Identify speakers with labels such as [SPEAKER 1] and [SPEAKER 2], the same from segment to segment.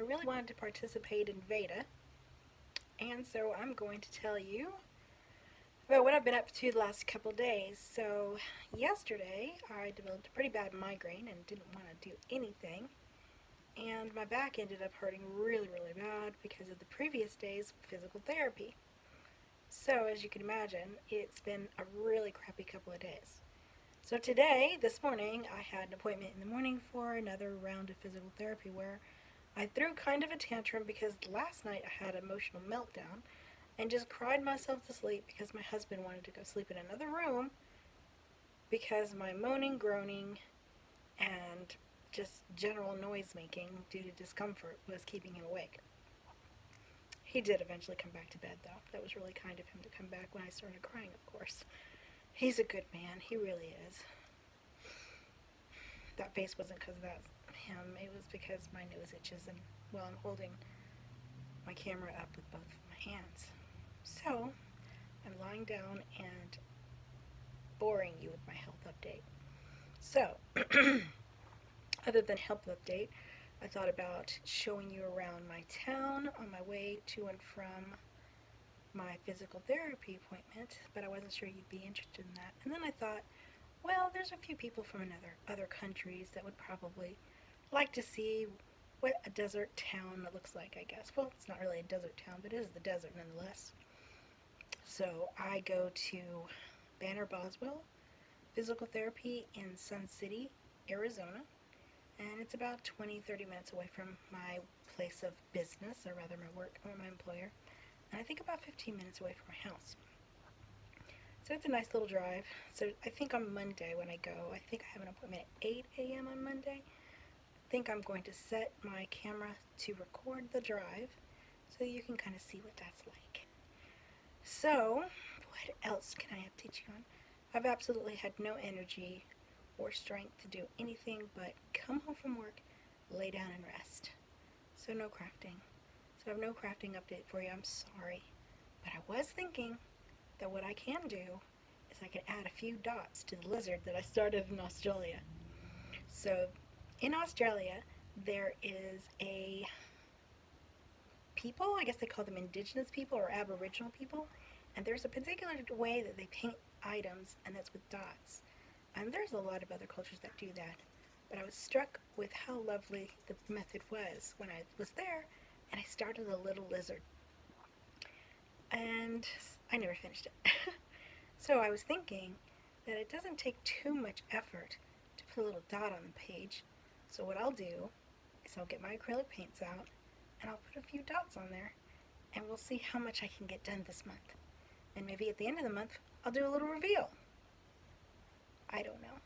[SPEAKER 1] I really wanted to participate in VEDA, and so I'm going to tell you about what I've been up to the last couple days. So, yesterday I developed a pretty bad migraine and didn't want to do anything, and my back ended up hurting really, really bad because of the previous day's physical therapy. So, as you can imagine, it's been a really crappy couple of days. So today, this morning, I had an appointment in the morning for another round of physical therapy where I threw kind of a tantrum because last night I had an emotional meltdown and just cried myself to sleep because my husband wanted to go sleep in another room because my moaning, groaning, and just general noise making due to discomfort was keeping him awake. He did eventually come back to bed, though. That was really kind of him to come back when I started crying, of course. He's a good man. He really is. That face wasn't because of that him. It was because my nose itches and, well, I'm holding my camera up with both of my hands. So, I'm lying down and boring you with my health update. So, other than health update, I thought about showing you around my town on my way to and from my physical therapy appointment, but I wasn't sure you'd be interested in that. And then I thought, well, there's a few people from other countries that would probably like to see what a desert town looks like, I guess. Well, it's not really a desert town, but it is the desert nonetheless. So I go to Banner Boswell Physical Therapy in Sun City, Arizona, and it's about 20-30 minutes away from my place of business, or rather my work, or my employer, and I think about 15 minutes away from my house. So it's a nice little drive. So I think on Monday when I go, I think I have an appointment at 8 a.m. on Monday. I think I'm going to set my camera to record the drive so you can kind of see what that's like. So, what else can I update you on? I've absolutely had no energy or strength to do anything but come home from work, lay down and rest. So no crafting. So I have no crafting update for you. I'm sorry. But I was thinking that what I can do is I can add a few dots to the lizard that I started in Australia. So in Australia, there is a people, I guess they call them indigenous people or aboriginal people, and there's a particular way that they paint items, and that's with dots. And there's a lot of other cultures that do that. But I was struck with how lovely the method was when I was there, and I started a little lizard. And I never finished it. So I was thinking that it doesn't take too much effort to put a little dot on the page. So what I'll do is I'll get my acrylic paints out, and I'll put a few dots on there, and we'll see how much I can get done this month. And maybe at the end of the month, I'll do a little reveal. I don't know.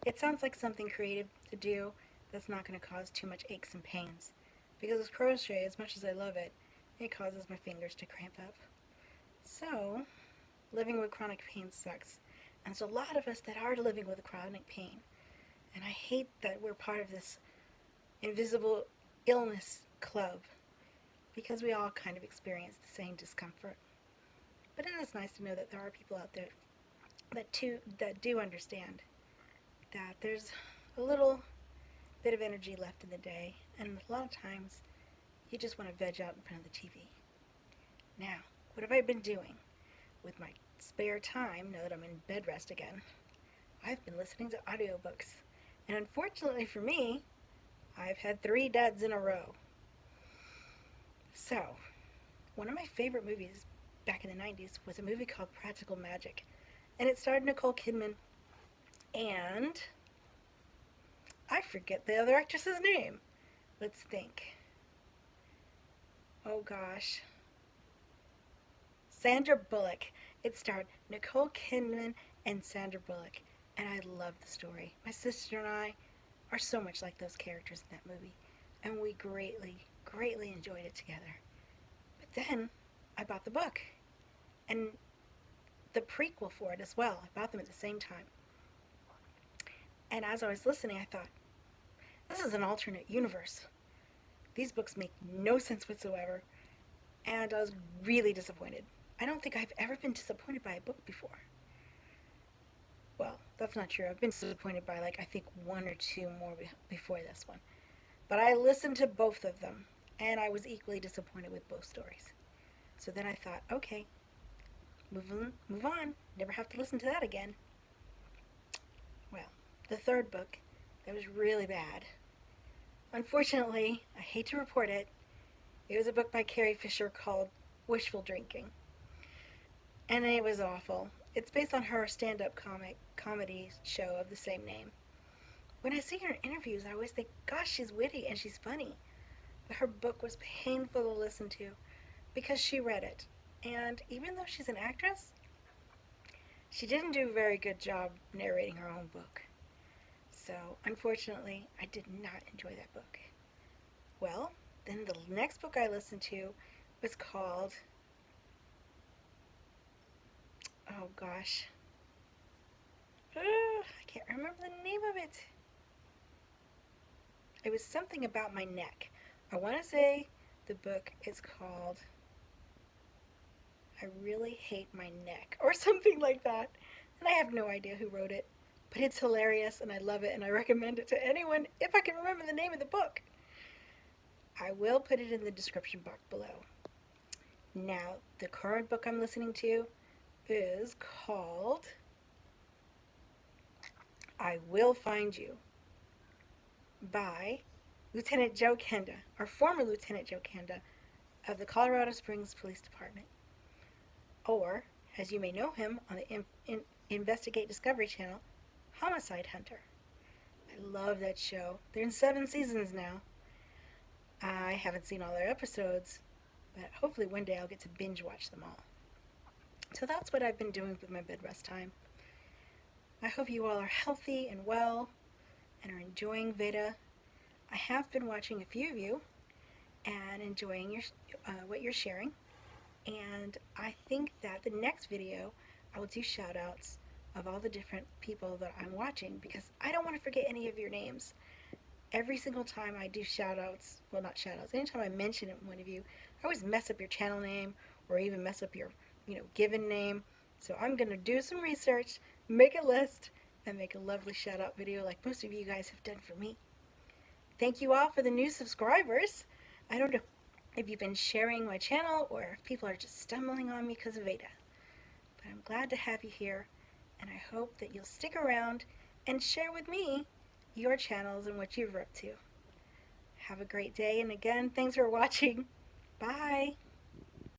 [SPEAKER 1] It sounds like something creative to do that's not going to cause too much aches and pains. Because with crochet, as much as I love it, it causes my fingers to cramp up. So, living with chronic pain sucks. And there's a lot of us that are living with chronic pain. And I hate that we're part of this invisible illness club, because we all kind of experience the same discomfort. But it is nice to know that there are people out there that do understand that there's a little bit of energy left in the day, and a lot of times you just want to veg out in front of the TV. Now, what have I been doing with my spare time now that I'm in bed rest again? I've been listening to audiobooks, and unfortunately for me, I've had 3 duds in a row. So, one of my favorite movies back in the 90s was a movie called Practical Magic, and it starred Nicole Kidman, and I forget the other actress's name. Let's think. Oh gosh. Sandra Bullock. It starred Nicole Kidman and Sandra Bullock, and I love the story. My sister and I are so much like those characters in that movie, and we greatly enjoyed it together. But then I bought the book and the prequel for it as well. I bought them at the same time. And as I was listening, I thought, this is an alternate universe. These books make no sense whatsoever, and I was really disappointed. I don't think I've ever been disappointed by a book before. Well, that's not true. I've been disappointed by, I think 1 or 2 more before this one. But I listened to both of them, and I was equally disappointed with both stories. So then I thought, okay, move on. Never have to listen to that again. Well, the third book, that was really bad. Unfortunately, I hate to report it, it was a book by Carrie Fischer called Wishful Drinking. And it was awful. It's based on her stand-up comedy show of the same name. When I see her in interviews, I always think, gosh, she's witty and she's funny. But her book was painful to listen to because she read it. And even though she's an actress, she didn't do a very good job narrating her own book. So, unfortunately, I did not enjoy that book. Well, then the next book I listened to was called, oh gosh, I can't remember the name of it. It was something about my neck. I want to say the book is called I Really Hate My Neck or something like that. And I have no idea who wrote it, but it's hilarious and I love it and I recommend it to anyone if I can remember the name of the book. I will put it in the description box below. Now, the current book I'm listening to is called I Will Find You by Lieutenant Joe Kenda, or former Lieutenant Joe Kenda of the Colorado Springs Police Department. Or, as you may know him on the Investigate Discovery Channel, Homicide Hunter. I love that show. They're in 7 seasons now. I haven't seen all their episodes, but hopefully one day I'll get to binge watch them all. So that's what I've been doing with my bed rest time. I hope you all are healthy and well and are enjoying VEDA. I have been watching a few of you and enjoying what you're sharing. And I think that the next video I will do shout outs of all the different people that I'm watching because I don't want to forget any of your names. Every single time I do shout outs, well, not shout outs, anytime I mention one of you, I always mess up your channel name or even mess up your given name. So I'm going to do some research, make a list, and make a lovely shout out video like most of you guys have done for me. Thank you all for the new subscribers. I don't know if you've been sharing my channel or if people are just stumbling on me because of VEDA. But I'm glad to have you here, and I hope that you'll stick around and share with me your channels and what you're up to. Have a great day, and again, thanks for watching. Bye!